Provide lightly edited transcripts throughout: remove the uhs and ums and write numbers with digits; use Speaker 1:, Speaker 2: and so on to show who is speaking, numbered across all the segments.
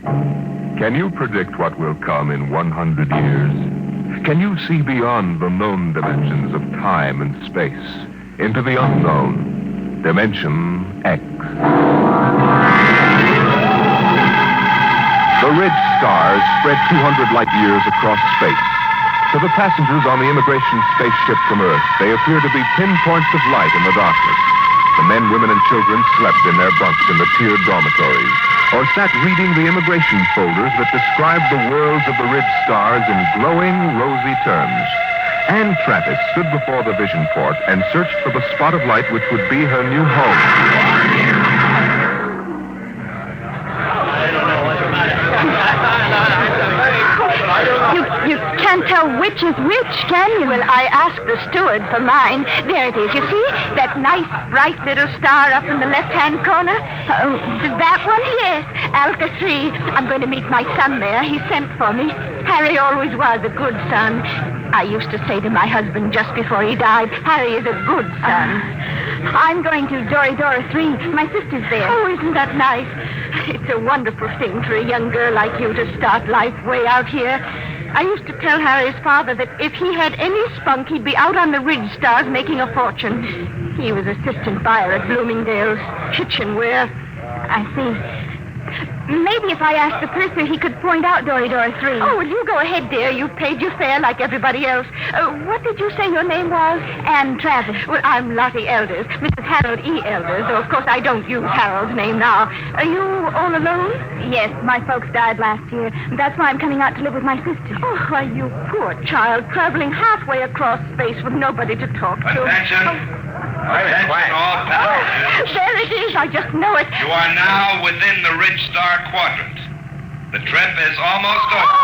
Speaker 1: Can you predict what will come in 100 years? Can you see beyond the known dimensions of time and space into the unknown, Dimension X? The ridge stars spread 200 light years across space. To the passengers on the immigration spaceship from Earth, they appear to be pinpoints of light in the darkness. The men, women, and children slept in their bunks in the tiered dormitories, or sat reading the immigration folders that described the worlds of the ridge stars in glowing, rosy terms. Anne Travis stood before the vision port and searched for the spot of light which would be her new home.
Speaker 2: You can't tell which is which, can you? Well, I asked the steward for mine. There it is, you see? That nice, bright little star up in the left-hand corner. That one? Yes, Alka 3. I'm going to meet my son there. He sent for me. Harry always was a good son. I used to say to my husband just before he died, Harry is a good son. I'm going to Dora 3. My sister's there. Oh, isn't that nice? It's a wonderful thing for a young girl like you to start life way out here. I used to tell Harry's father that if he had any spunk, he'd be out on the ridge stars making a fortune. He was assistant buyer at Bloomingdale's kitchenware. I see. Maybe if I asked the purser, he could point out Dora 3. Oh, well, you go ahead, dear. You've paid your fare like everybody else. What did you say your name was? Anne Travis. Well, I'm Lottie Elders, Mrs. Harold E. Elders, though, of course, I don't use Harold's name now. Are you all alone? Yes, my folks died last year. That's why I'm coming out to live with my sister. Oh, why, you poor child, traveling halfway across space with nobody to talk to.
Speaker 3: Attention. Attention, all passengers.
Speaker 2: There it is. I just know it.
Speaker 3: You are now within the Ridge Star Quadrant. The trip is almost over.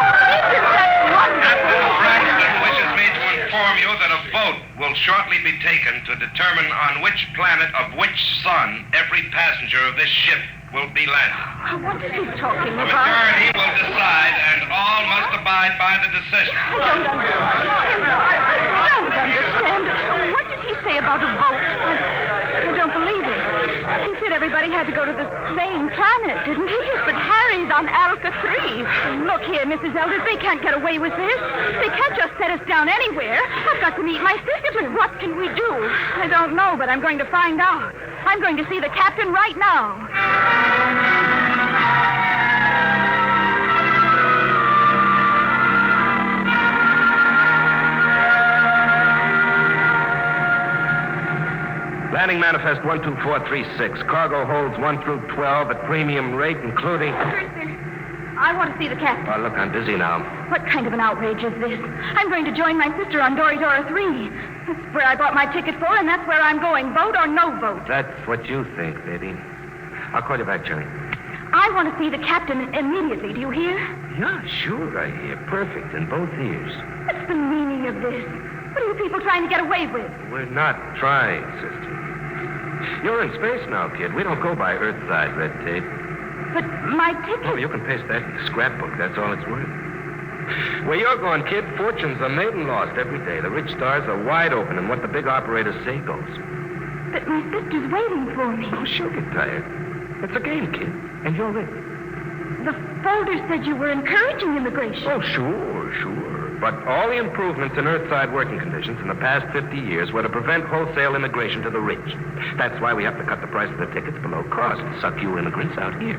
Speaker 3: Captain Braxton wishes me to inform you that a vote will shortly be taken to determine on which planet of which sun every passenger of this ship will be landed.
Speaker 2: What is he talking
Speaker 3: The
Speaker 2: about?
Speaker 3: majority will decide, and all must abide by the decision.
Speaker 2: I don't understand. What did he say about a vote? I don't believe it. He said everybody had to go to the same planet, didn't he? But Harry's on Alka 3. Look here, Mrs. Elders, they can't get away with this. They can't just set us down anywhere. I've got to meet my sister, but what can we do? I don't know, but I'm going to find out. I'm going to see the captain right now.
Speaker 4: Landing manifest 12436. Cargo holds 1 through 12 at premium rate, including...
Speaker 2: I want to see the captain.
Speaker 4: Oh, look, I'm busy now.
Speaker 2: What kind of an outrage is this? I'm going to join my sister on Dora 3. That's where I bought my ticket for, and that's where I'm going. Vote or no vote.
Speaker 4: That's what you think, baby. I'll call you back, Jerry.
Speaker 2: I want to see the captain immediately. Do you hear?
Speaker 4: Yeah, sure, I hear. Perfect in both ears.
Speaker 2: What's the meaning of this? What are you people trying to get away with?
Speaker 4: We're not trying, sister. You're in space now, kid. We don't go by Earthside red tape.
Speaker 2: But my ticket...
Speaker 4: Oh, you can paste that in the scrapbook. That's all it's worth. Where you're going, kid, fortunes are made and lost every day. The rich stars are wide open, and what the big operators say goes.
Speaker 2: But my sister's waiting for me.
Speaker 4: Oh, she'll get tired. It's a game, kid, and you're it.
Speaker 2: The folder said you were encouraging immigration.
Speaker 4: Oh, sure. But all the improvements in Earthside working conditions in the past 50 years were to prevent wholesale immigration to the rich. That's why we have to cut the price of the tickets below cost to suck you immigrants out here.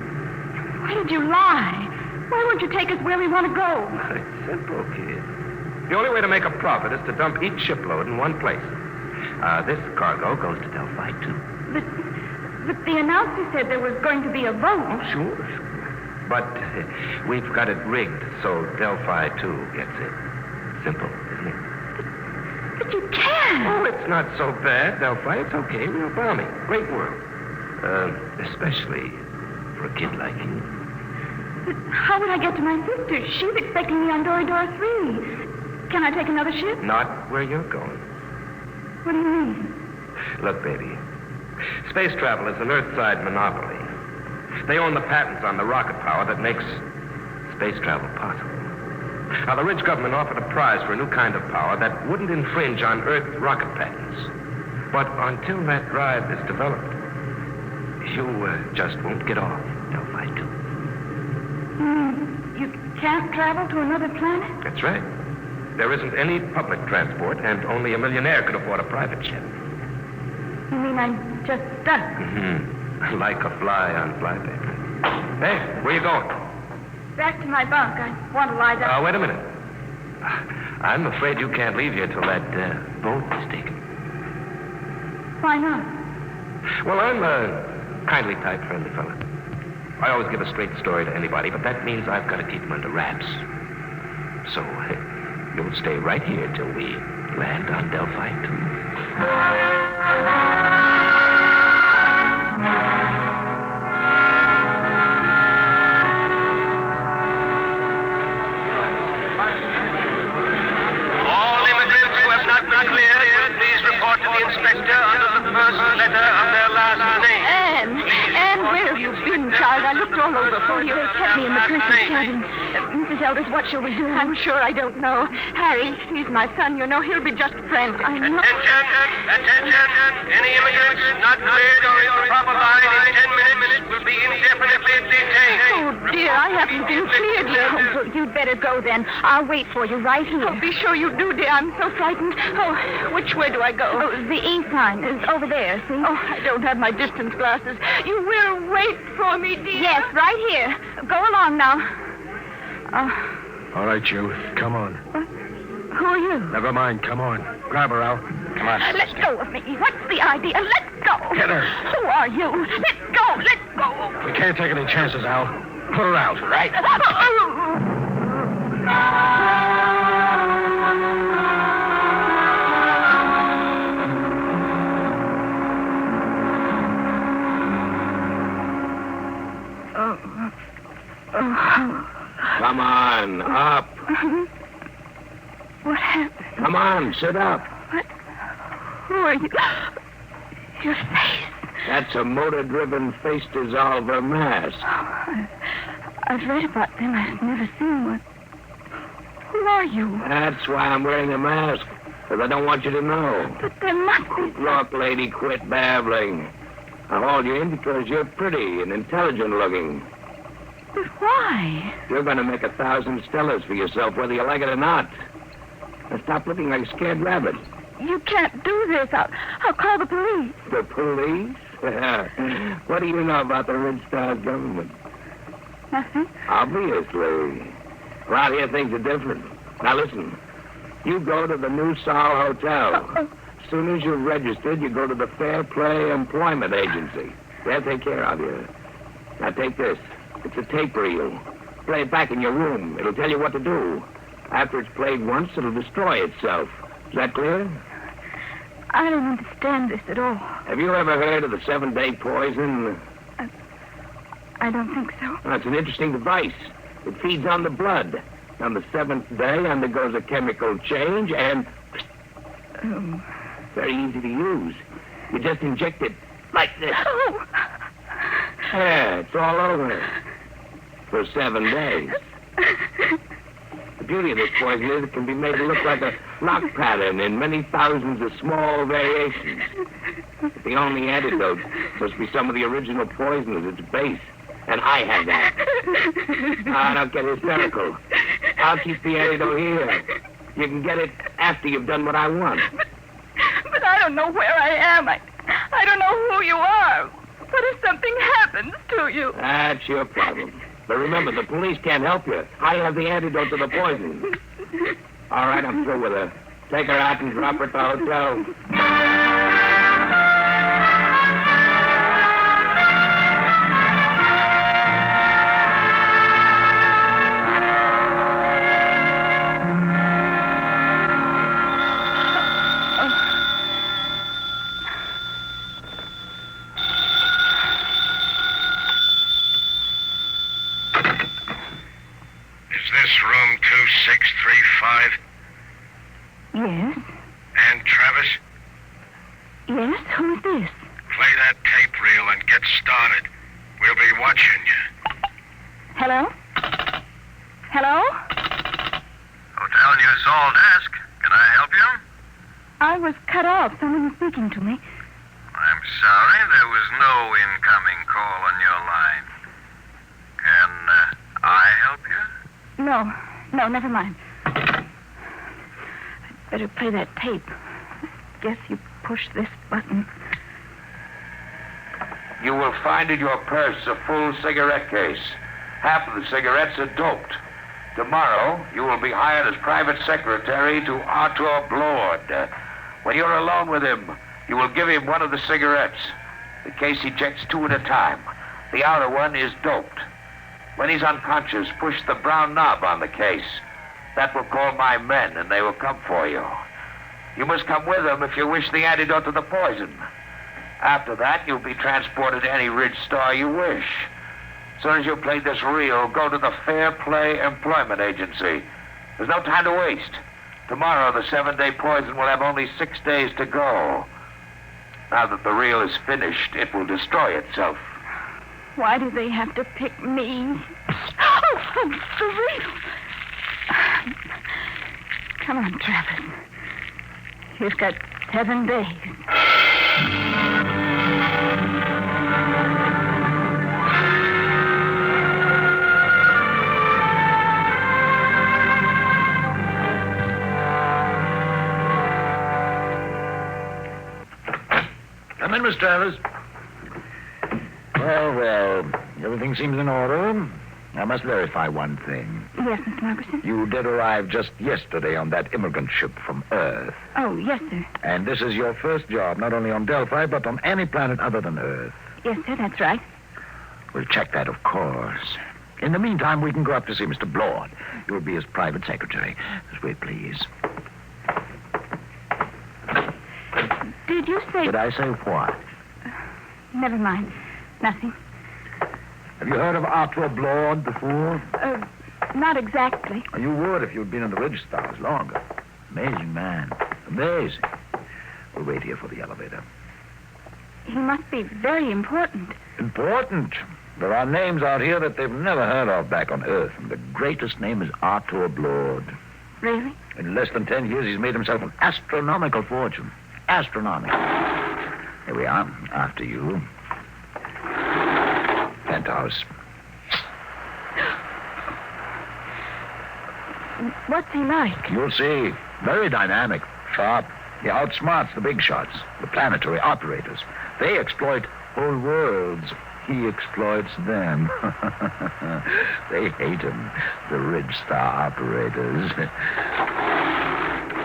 Speaker 2: Why did you lie? Why won't you take us where we want to go?
Speaker 4: It's simple, kid. The only way to make a profit is to dump each shipload in one place. This cargo goes to Delphi, too.
Speaker 2: But the announcer said there was going to be a vote.
Speaker 4: Oh, sure. But we've got it rigged so Delphi, too, gets it. Simple, isn't it?
Speaker 2: But you can't.
Speaker 4: Oh, it's not so bad, Delphi. It's okay. Real balmy. Great work. Especially for a kid like you.
Speaker 2: But how would I get to my sister? She's expecting me on Dora 3. Can I take another ship?
Speaker 4: Not where you're going.
Speaker 2: What do you mean?
Speaker 4: Look, baby. Space travel is an Earthside monopoly. They own the patents on the rocket power that makes space travel possible. Now, the rich government offered a prize for a new kind of power that wouldn't infringe on Earth rocket patents. But until that drive is developed, you just won't get off Delphi 2.
Speaker 2: You can't travel to another planet?
Speaker 4: That's right. There isn't any public transport, and only a millionaire could afford a private jet.
Speaker 2: You mean I'm just stuck?
Speaker 4: Mm-hmm. Like a fly on flypaper. Hey, where you going?
Speaker 2: Back to my bunk. I want to lie down.
Speaker 4: Wait a minute. I'm afraid you can't leave here till that boat is taken.
Speaker 2: Why not?
Speaker 4: Well, I'm a kindly type, friendly fella. I always give a straight story to anybody, but that means I've got to keep them under wraps. So, you'll stay right here till we land on Delphi 2.
Speaker 5: All immigrants who have not been cleared, please report to the inspector under the first letter of their last name.
Speaker 2: Anne, where have you been, child? I looked all over for you. They kept me in the prince's cabin. Mrs. Elders, what shall we do? I'm sure I don't know. Harry, he's my son, you know. He'll be just frantic. I know.
Speaker 5: Attention! Any immigrants not cleared or in the proper line in 10 minutes will be indefinitely detained.
Speaker 2: Oh, dear, I haven't been cleared yet. Oh, well, you'd better go then. I'll wait for you right here. Oh, be sure you do, dear. I'm so frightened. Oh, which way do I go? Oh, the ink line is over there, see? Oh, I don't have my distance glasses. You will wait for me, dear? Yes, right here. Go along now.
Speaker 6: All right, you. Come on.
Speaker 2: Who are you?
Speaker 6: Never mind. Come on. Grab her, Al. Come on.
Speaker 2: Let go of me. What's the idea? Let go.
Speaker 6: Get her.
Speaker 2: Who are you? Let go. Let go.
Speaker 6: We can't take any chances, Al. Put her out, right?
Speaker 7: Come on, up.
Speaker 2: What happened?
Speaker 7: Come on, sit up.
Speaker 2: What? Who are you? Your face.
Speaker 7: That's a motor-driven face dissolver mask.
Speaker 2: I've read about them. I've never seen one. Who are you?
Speaker 7: That's why I'm wearing a mask, because I don't want you to know.
Speaker 2: But there must be...
Speaker 7: Look, lady, quit babbling. I hauled you in because you're pretty and intelligent-looking.
Speaker 2: But why?
Speaker 7: You're going to make 1,000 stellars for yourself, whether you like it or not. Now stop looking like a scared rabbit.
Speaker 2: You can't do this. I'll call the police.
Speaker 7: The police? What do you know about the Red Star's government?
Speaker 2: Nothing.
Speaker 7: Obviously. Around here, things are different. Now, listen. You go to the New Sol Hotel. As soon as you're registered, you go to the Fair Play Employment Agency. They'll take care of you. Now, take this. It's a tape reel. Play it back in your room. It'll tell you what to do. After it's played once, it'll destroy itself. Is that clear?
Speaker 2: I don't understand this at all.
Speaker 7: Have you ever heard of the 7-day poison?
Speaker 2: I don't think so.
Speaker 7: Well, it's an interesting device. It feeds on the blood. On the 7th day, undergoes a chemical change, and... Very easy to use. You just inject it like this.
Speaker 2: Oh.
Speaker 7: Yeah, it's all over. For 7 days. The beauty of this poison is it can be made to look like a lock pattern in many thousands of small variations. But the only antidote must be some of the original poison at its base. And I have that. Don't get hysterical. I'll keep the antidote here. You can get it after you've done what I want.
Speaker 2: But I don't know where I am. I don't know who you are. What if something happens to you?
Speaker 7: That's your problem. But remember, the police can't help you. I have the antidote to the poison. All right, I'm through with her. Take her out and drop her at the hotel.
Speaker 3: Room 2635.
Speaker 2: Yes?
Speaker 3: And Travis?
Speaker 2: Yes? Who's this?
Speaker 3: Play that tape reel and get started. We'll be watching you.
Speaker 2: Hello? Hello?
Speaker 3: Hotel New Sol desk. Can I help you?
Speaker 2: I was cut off. Someone was speaking to me.
Speaker 3: I'm sorry, there was no incoming call on your line. Can I
Speaker 2: no. No, never mind. I'd better play that tape. Guess you push this button.
Speaker 7: You will find in your purse a full cigarette case. Half of the cigarettes are doped. Tomorrow, you will be hired as private secretary to Arthur Bloch. When you're alone with him, you will give him one of the cigarettes. The case ejects 2 at a time. The outer one is doped. When he's unconscious, push the brown knob on the case. That will call my men, and they will come for you. You must come with them if you wish the antidote to the poison. After that, you'll be transported to any Ridge Star you wish. As soon as you've played this reel, go to the Fair Play Employment Agency. There's no time to waste. Tomorrow, the 7-day poison will have only 6 days to go. Now that the reel is finished, it will destroy itself.
Speaker 2: Why do they have to pick me? Oh, the reel. Come on, Travis. You've got 7 days.
Speaker 6: Come in, Miss Travis. Well, everything seems in order. I must verify one thing.
Speaker 2: Yes, Mr. Robertson?
Speaker 6: You did arrive just yesterday on that immigrant ship from Earth.
Speaker 2: Oh, yes, sir.
Speaker 6: And this is your first job, not only on Delphi, but on any planet other than Earth.
Speaker 2: Yes, sir, that's right.
Speaker 6: We'll check that, of course. In the meantime, we can go up to see Mr. Bloch. You'll be his private secretary. This way, please.
Speaker 2: Did you say...
Speaker 6: Did I say what?
Speaker 2: Never mind. Nothing.
Speaker 6: Have you heard of Arthur Bloch before?
Speaker 2: Not exactly.
Speaker 6: You would if you'd been in the Ridge Stars longer. Amazing man. Amazing. We'll wait here for the elevator.
Speaker 2: He must be very important.
Speaker 6: Important? There are names out here that they've never heard of back on Earth, and the greatest name is Arthur Bloch.
Speaker 2: Really?
Speaker 6: In less than 10 years, he's made himself an astronomical fortune. Astronomical. Here we are, after you. Penthouse.
Speaker 2: What's he like?
Speaker 6: You'll see. Very dynamic, sharp. He outsmarts the big shots, the planetary operators. They exploit whole worlds. He exploits them. They hate him, the Ridge Star operators.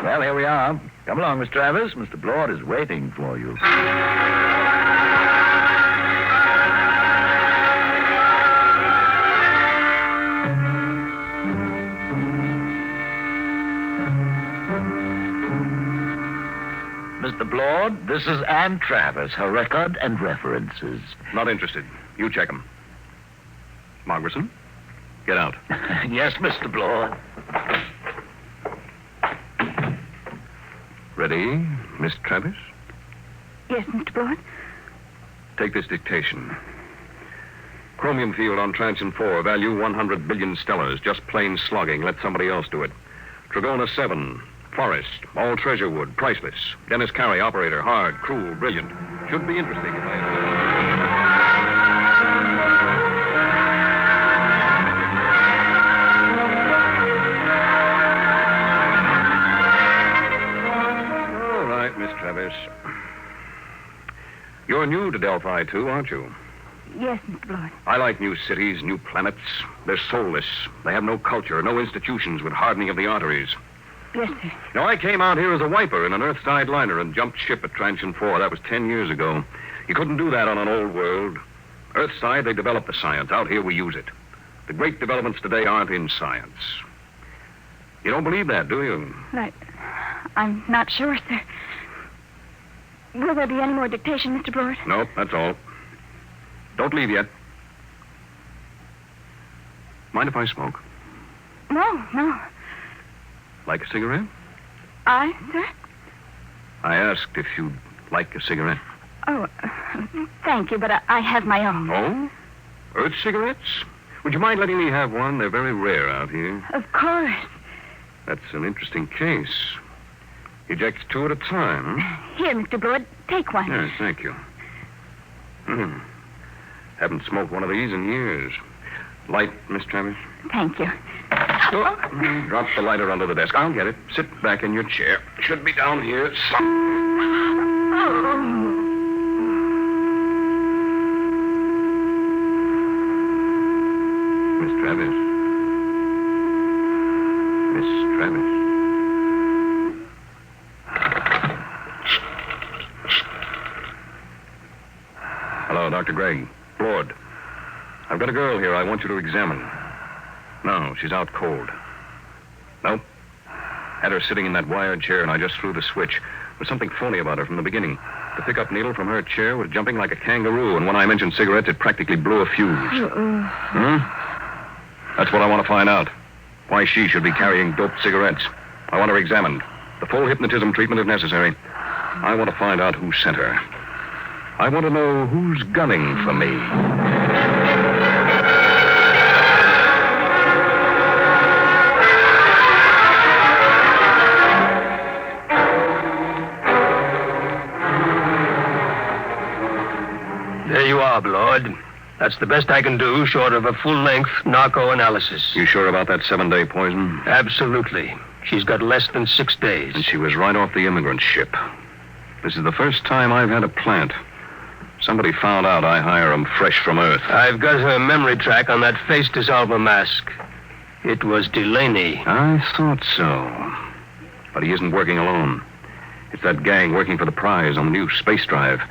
Speaker 6: Well, here we are. Come along, Miss Travis. Mr. Bloch is waiting for you. Mr. Bloch, this is Ann Travis, her record and references.
Speaker 1: Not interested. You check them. Margerson, get out.
Speaker 6: Yes, Mr. Bloch.
Speaker 1: Ready, Miss Travis?
Speaker 2: Yes, Mr. Bloch.
Speaker 1: Take this dictation. Chromium field on Transion 4, value 100 billion stellars. Just plain slogging. Let somebody else do it. Trigona 7, Forest, all treasure wood, priceless. Dennis Carey, operator, hard, cruel, brilliant. Should be interesting if All right, Miss Travis. You're new to Delphi, too, aren't you?
Speaker 2: Yes, Mr. Bloch.
Speaker 1: I like new cities, new planets. They're soulless. They have no culture, no institutions with hardening of the arteries.
Speaker 2: Yes, sir.
Speaker 1: Now, I came out here as a wiper in an Earth-side liner and jumped ship at Transion 4. That was 10 years ago. You couldn't do that on an old world. Earthside, they developed the science. Out here, we use it. The great developments today aren't in science. You don't believe that, do you?
Speaker 2: I'm not sure, sir. Will there be any more dictation, Mr. Bloch?
Speaker 1: No, that's all. Don't leave yet. Mind if I smoke?
Speaker 2: No.
Speaker 1: Like a cigarette?
Speaker 2: Sir?
Speaker 1: I asked if you'd like a cigarette.
Speaker 2: Oh, thank you, but I have my own.
Speaker 1: Oh? Earth cigarettes? Would you mind letting me have one? They're very rare out here.
Speaker 2: Of course.
Speaker 1: That's an interesting case. Ejects 2 at a time.
Speaker 2: Here, Mr. Bloch, take one.
Speaker 1: Yes, thank you. Haven't smoked one of these in years. Light, Miss Travis?
Speaker 2: Thank you.
Speaker 8: Drop the lighter under the desk. I'll get it. Sit back in your chair. Should be down here. Miss Travis. Miss Travis. Hello, Dr. Gregg. Lord. I've got a girl here I want you to examine. No, she's out cold. Nope. Had her sitting in that wired chair, and I just threw the switch. There's something phony about her from the beginning. The pickup needle from her chair was jumping like a kangaroo, and when I mentioned cigarettes, it practically blew a fuse. That's what I want to find out. Why she should be carrying doped cigarettes. I want her examined. The full hypnotism treatment if necessary. I want to find out who sent her. I want to know who's gunning for me.
Speaker 9: There you are, Bloch. That's the best I can do, short of a full-length narco analysis.
Speaker 8: You sure about that 7-day poison?
Speaker 9: Absolutely. She's got less than 6 days.
Speaker 8: And she was right off the immigrant ship. This is the first time I've had a plant. Somebody found out I hire 'em fresh from Earth.
Speaker 9: I've got her memory track on that face dissolver mask. It was Delaney.
Speaker 8: I thought so. But he isn't working alone. It's that gang working for the prize on the new space drive.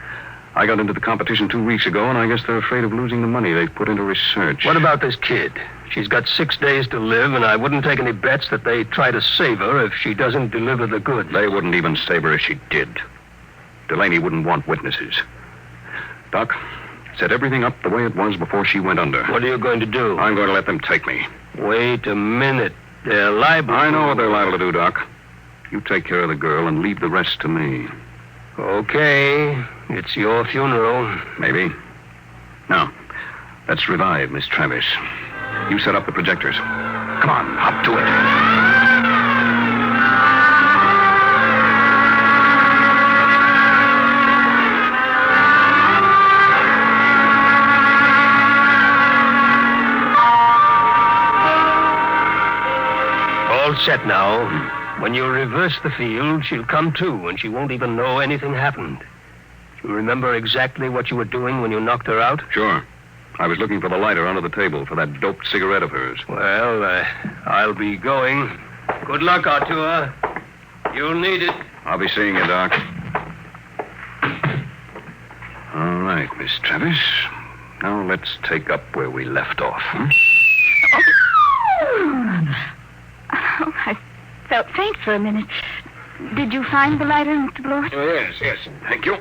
Speaker 8: I got into the competition 2 weeks ago, and I guess they're afraid of losing the money they've put into research.
Speaker 9: What about this kid? She's got 6 days to live, and I wouldn't take any bets that they try to save her if she doesn't deliver the goods.
Speaker 8: They wouldn't even save her if she did. Delaney wouldn't want witnesses. Doc, set everything up the way it was before she went under.
Speaker 9: What are you going to do?
Speaker 8: I'm going to let them take me.
Speaker 9: Wait a minute. They're liable.
Speaker 8: I know what they're liable to do, Doc. You take care of the girl and leave the rest to me.
Speaker 9: Okay. It's your funeral.
Speaker 8: Maybe. Now, let's revive Miss Travis. You set up the projectors. Come on, hop to it.
Speaker 9: All set now. When you reverse the field, she'll come to, and she won't even know anything happened. You remember exactly what you were doing when you knocked her out?
Speaker 8: Sure. I was looking for the lighter under the table for that doped cigarette of hers.
Speaker 9: Well, I'll be going. Good luck out to her. You'll need it.
Speaker 8: I'll be seeing you, Doc. All right, Miss Travis. Now let's take up where we left off.
Speaker 2: Oh, I felt faint for a minute. Did you find the lighter, Mr. Bloch?
Speaker 8: Oh, yes. Thank you.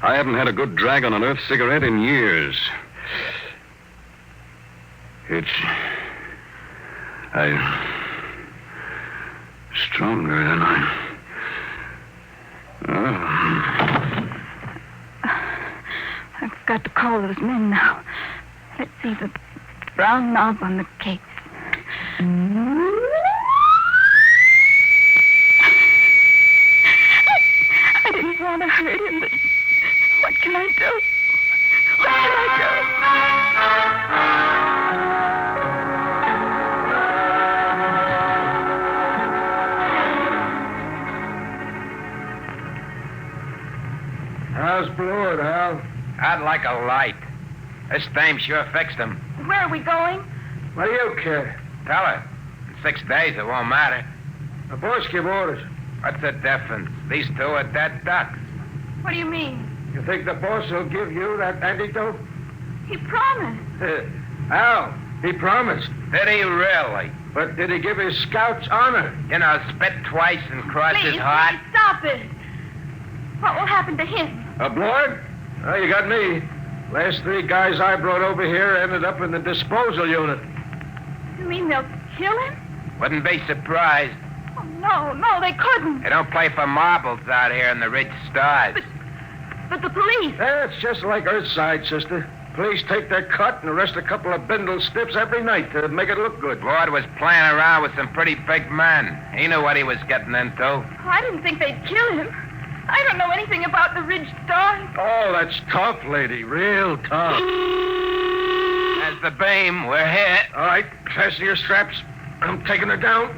Speaker 8: I haven't had a good drag on an Earth cigarette in years. It's... stronger than
Speaker 2: I've got to call those men now. Let's see the brown knob on the case. I didn't want to hurt him, but what can I do? What can I
Speaker 10: do? How's Bloch, Hal?
Speaker 7: I'd like a light. This dame sure fixed him.
Speaker 2: Where are we going?
Speaker 10: What do you care?
Speaker 7: Tell her. In 6 days, it won't matter.
Speaker 10: The boss give orders.
Speaker 7: What's the difference? These two are dead ducks.
Speaker 2: What do you mean?
Speaker 10: You think the boss will give you that antidote?
Speaker 2: He promised.
Speaker 10: Hal, he promised.
Speaker 7: Did he really?
Speaker 10: But did he give his scouts honor?
Speaker 7: You know, spit twice and cross his heart.
Speaker 2: Please, stop it. What will happen to him?
Speaker 10: Bloch? Oh, you got me. Last 3 guys I brought over here ended up in the disposal unit.
Speaker 2: You mean they'll kill him?
Speaker 7: Wouldn't be surprised.
Speaker 2: Oh, no, they couldn't.
Speaker 7: They don't play for marbles out here in the rich stars.
Speaker 2: But the police...
Speaker 10: It's just like Earthside, sister. Police take their cut and arrest a couple of bindle stiffs every night to make it look good.
Speaker 7: Lord was playing around with some pretty big men. He knew what he was getting into.
Speaker 2: Oh, I didn't think they'd kill him. I don't know anything about the Ridge Stars.
Speaker 10: Oh, that's tough, lady. Real tough.
Speaker 7: As the beam. We're hit.
Speaker 10: All right, fasten your straps. I'm taking her down.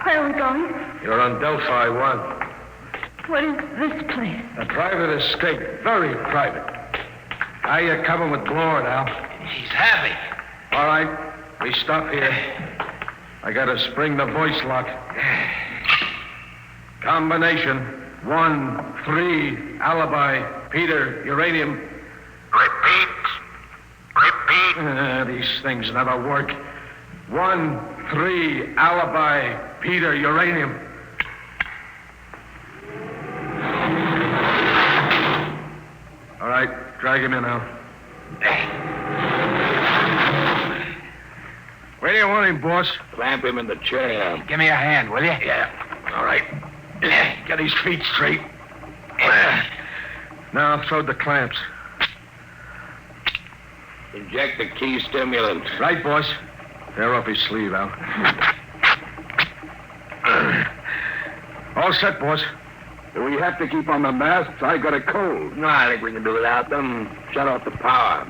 Speaker 2: Where are we going?
Speaker 10: You're on Delphi 1.
Speaker 2: What is this place?
Speaker 10: A private estate. Very private. How you coming with Lord, Al?
Speaker 7: He's heavy.
Speaker 10: All right, we stop here. I gotta spring the voice lock. Combination 1-3 alibi Peter uranium.
Speaker 5: Repeat.
Speaker 10: These things never work. 1-3 alibi Peter uranium. All right, drag him in now. Where do you want him, boss?
Speaker 7: Clamp him in the chair.
Speaker 6: Give me a hand, will you?
Speaker 10: Yeah. All right. Get his feet straight. Now throw the clamps.
Speaker 7: Inject the key stimulant.
Speaker 10: Right, boss. Tear off his sleeve, Al. All set, boss.
Speaker 6: Do we have to keep on the masks? I got a cold.
Speaker 7: No, I think we can do without them. Shut off the power.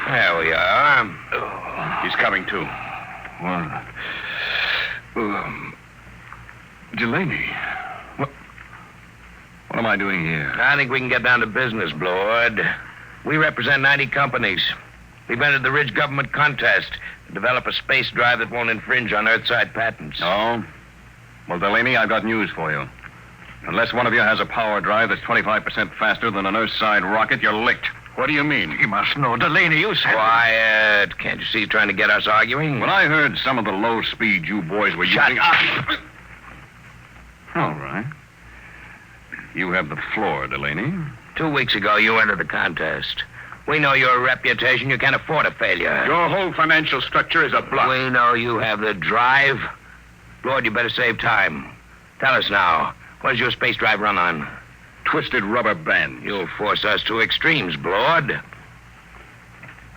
Speaker 7: There we are.
Speaker 8: He's coming to. Delaney. What am I doing here?
Speaker 7: I think we can get down to business, Lord. We represent 90 companies. We've entered the Ridge government contest to develop a space drive that won't infringe on Earthside patents.
Speaker 8: Oh? Well, Delaney, I've got news for you. Unless one of you has a power drive that's 25% faster than an Earthside rocket, you're licked. What do you mean?
Speaker 6: You must know, Delaney, you said...
Speaker 7: Quiet. Can't you see he's trying to get us arguing?
Speaker 8: When I heard some of the low speed you boys were
Speaker 7: Shut
Speaker 8: using...
Speaker 7: up.
Speaker 8: All right. You have the floor, Delaney.
Speaker 7: 2 weeks ago, you entered the contest. We know your reputation. You can't afford a failure.
Speaker 8: Your whole financial structure is a bluff.
Speaker 7: We know you have the drive. Lord, you better save time. Tell us now. What does your space drive run on?
Speaker 8: Twisted rubber band.
Speaker 7: You'll force us to extremes, Lord.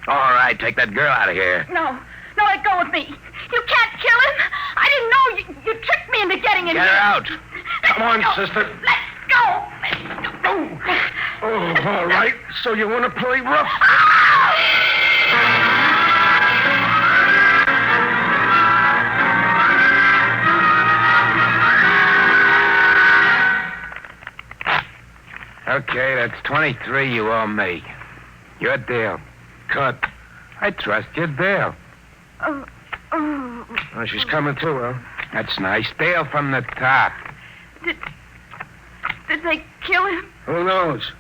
Speaker 7: All right, take that girl out of here.
Speaker 2: No, let go of me. You can't kill him. I didn't know you tricked me into getting in
Speaker 7: Get
Speaker 2: here.
Speaker 7: her out.
Speaker 10: Come on, sister.
Speaker 2: Let's go.
Speaker 10: Oh, all right. So you want to play rough?
Speaker 6: Okay, that's 23 you owe me. Your deal.
Speaker 10: Cut.
Speaker 6: I trust your deal.
Speaker 2: Oh.
Speaker 10: Oh, she's coming too, huh?
Speaker 6: That's nice. Deal from the top.
Speaker 2: Did they kill him?
Speaker 10: Who knows?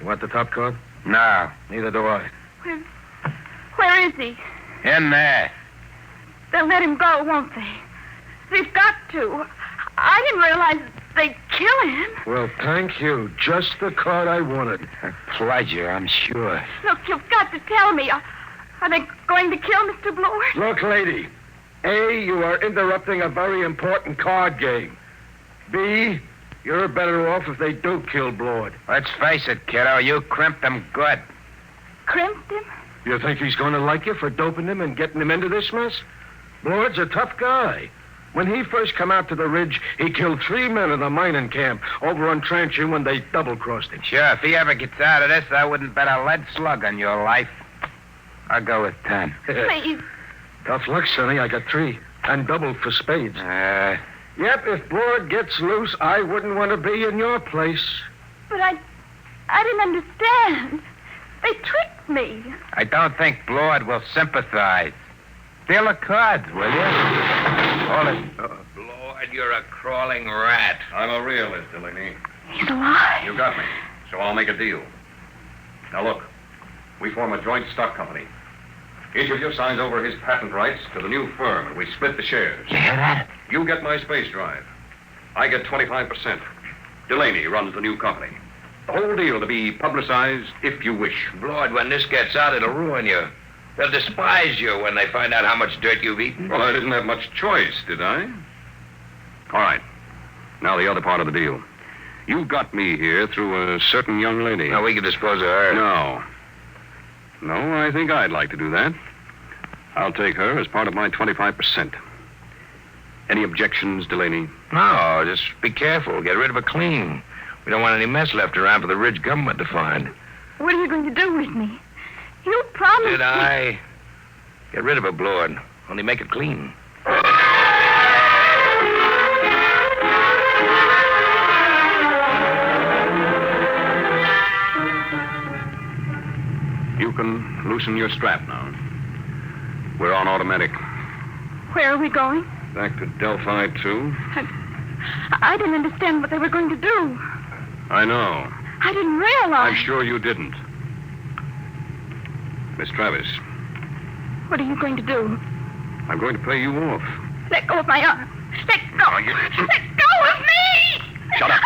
Speaker 10: You want the top card?
Speaker 6: No.
Speaker 10: Neither do I.
Speaker 2: Where is he?
Speaker 6: In there.
Speaker 2: They'll let him go, won't they? They've got to. I didn't realize they'd kill him.
Speaker 10: Well, thank you. Just the card I wanted.
Speaker 6: A pleasure, I'm sure.
Speaker 2: Look, you've got to tell me. Are they going to kill Mr. Blower?
Speaker 10: Look, lady. A, you are interrupting a very important card game. B, you're better off if they do kill Blood.
Speaker 6: Let's face it, kiddo. You crimped him good.
Speaker 2: Crimped him?
Speaker 10: You think he's going to like you for doping him and getting him into this mess? Blood's a tough guy. When he first come out to the ridge, he killed 3 men in the mining camp over on Tranching when they double-crossed him.
Speaker 6: Sure, if he ever gets out of this, I wouldn't bet a lead slug on your life. I'll go with 10.
Speaker 2: Please.
Speaker 10: Tough luck, Sonny. I got 3. And double for spades. Yep, if Blood gets loose, I wouldn't want to be in your place.
Speaker 2: But I didn't understand. They tricked me.
Speaker 6: I don't think Blood will sympathize. Deal the cards, will you? Hold it.
Speaker 7: Lord, you're a crawling rat.
Speaker 8: I'm a realist, Delaney.
Speaker 2: He's alive.
Speaker 8: You got me. So I'll make a deal. Now look, we form a joint stock company. Each of you signs over his patent rights to the new firm, and we split the shares.
Speaker 6: You hear that?
Speaker 8: You get my space drive. I get 25%. Delaney runs the new company. The whole deal to be publicized if you wish.
Speaker 7: Lord, when this gets out, it'll ruin you. They'll despise you when they find out how much dirt you've eaten.
Speaker 8: Well, I didn't have much choice, did I? All right. Now the other part of the deal. You got me here through a certain young lady.
Speaker 7: Now, we can dispose of her.
Speaker 8: No, I think I'd like to do that. I'll take her as part of my 25%. Any objections, Delaney?
Speaker 7: No, just be careful. Get rid of it clean. We don't want any mess left around for the Ridge government to find.
Speaker 2: What are you going to do with me? You promised
Speaker 7: Did I? Get rid of it, Blord. Only make it clean.
Speaker 8: You can loosen your strap now. We're on automatic.
Speaker 2: Where are we going?
Speaker 8: Back to Delphi 2.
Speaker 2: I didn't understand what they were going to do.
Speaker 8: I know.
Speaker 2: I didn't realize.
Speaker 8: I'm sure you didn't. Miss Travis,
Speaker 2: What are you going to do?
Speaker 8: I'm going to pay you off.
Speaker 2: Let go of my arm. Let go. Let go of me!
Speaker 8: Shut up.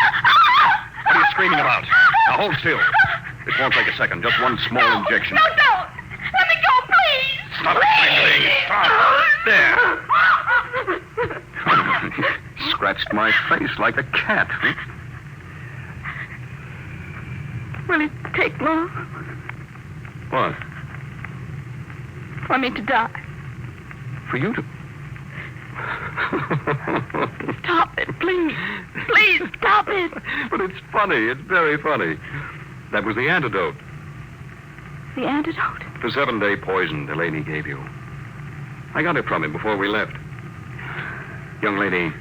Speaker 8: What are you screaming about? Now hold still. This won't take a second. Just one small injection.
Speaker 2: No, don't. Let me go, please.
Speaker 8: Stop screaming. Stop. There. Scratched my face like a cat.
Speaker 2: Will it take long
Speaker 8: What?
Speaker 2: for me to die?
Speaker 8: For you to...
Speaker 2: Stop it, please. Please, stop it.
Speaker 8: But it's funny. It's very funny. That was the antidote.
Speaker 2: The antidote?
Speaker 8: The 7-day poison Delaney gave you. I got it from him before we left. Young lady,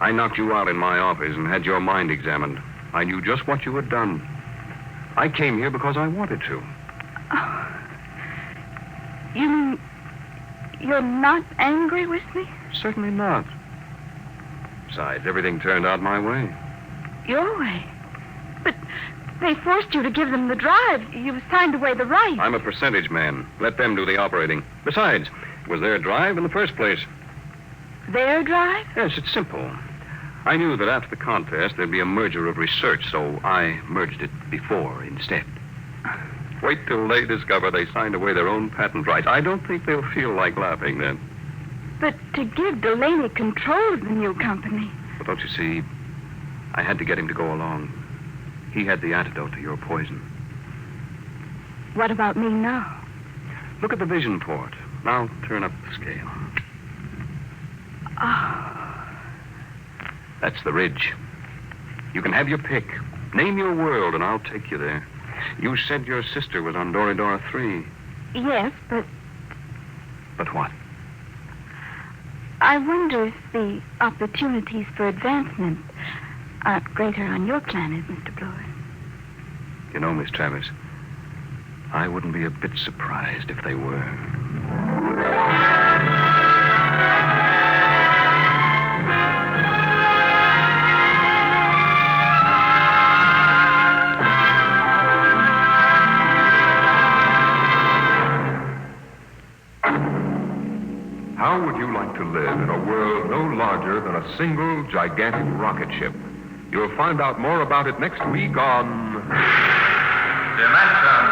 Speaker 8: I knocked you out in my office and had your mind examined. I knew just what you had done. I came here because I wanted to.
Speaker 2: Oh. You mean you're not angry with me?
Speaker 8: Certainly not. Besides, everything turned out my way.
Speaker 2: Your way? But they forced you to give them the drive. You signed away the right.
Speaker 8: I'm a percentage man. Let them do the operating. Besides, it was their drive in the first place.
Speaker 2: Their drive?
Speaker 8: Yes, it's simple. I knew that after the contest there'd be a merger of research, so I merged it before instead. Wait till they discover they signed away their own patent rights. I don't think they'll feel like laughing then.
Speaker 2: But to give Delaney control of the new company.
Speaker 8: But don't you see, I had to get him to go along. He had the antidote to your poison.
Speaker 2: What about me now?
Speaker 8: Look at the vision port. Now turn up the scale.
Speaker 2: Oh.
Speaker 8: That's the ridge. You can have your pick. Name your world and I'll take you there. You said your sister was on Doridora 3.
Speaker 2: Yes, but
Speaker 8: But what?
Speaker 2: I wonder if the opportunities for advancement aren't greater on your planet, Mr. Bloch.
Speaker 8: You know, Miss Travis, I wouldn't be a bit surprised if they were.
Speaker 1: How would you like to live in a world no larger than a single gigantic rocket ship? You'll find out more about it next week on...
Speaker 11: Dimension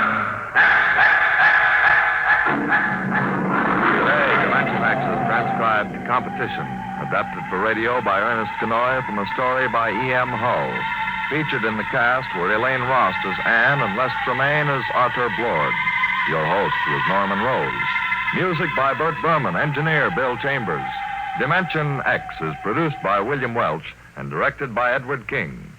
Speaker 12: Today, Dimension X is transcribed Competition, adapted for radio by Ernest Kinoy from a story by E.M. Hull. Featured in the cast were Elaine Rost as Anne and Les Tremaine as Arthur Blord. Your host was Norman Rose. Music by Burt Berman, engineer Bill Chambers. Dimension X is produced by William Welch and directed by Edward King.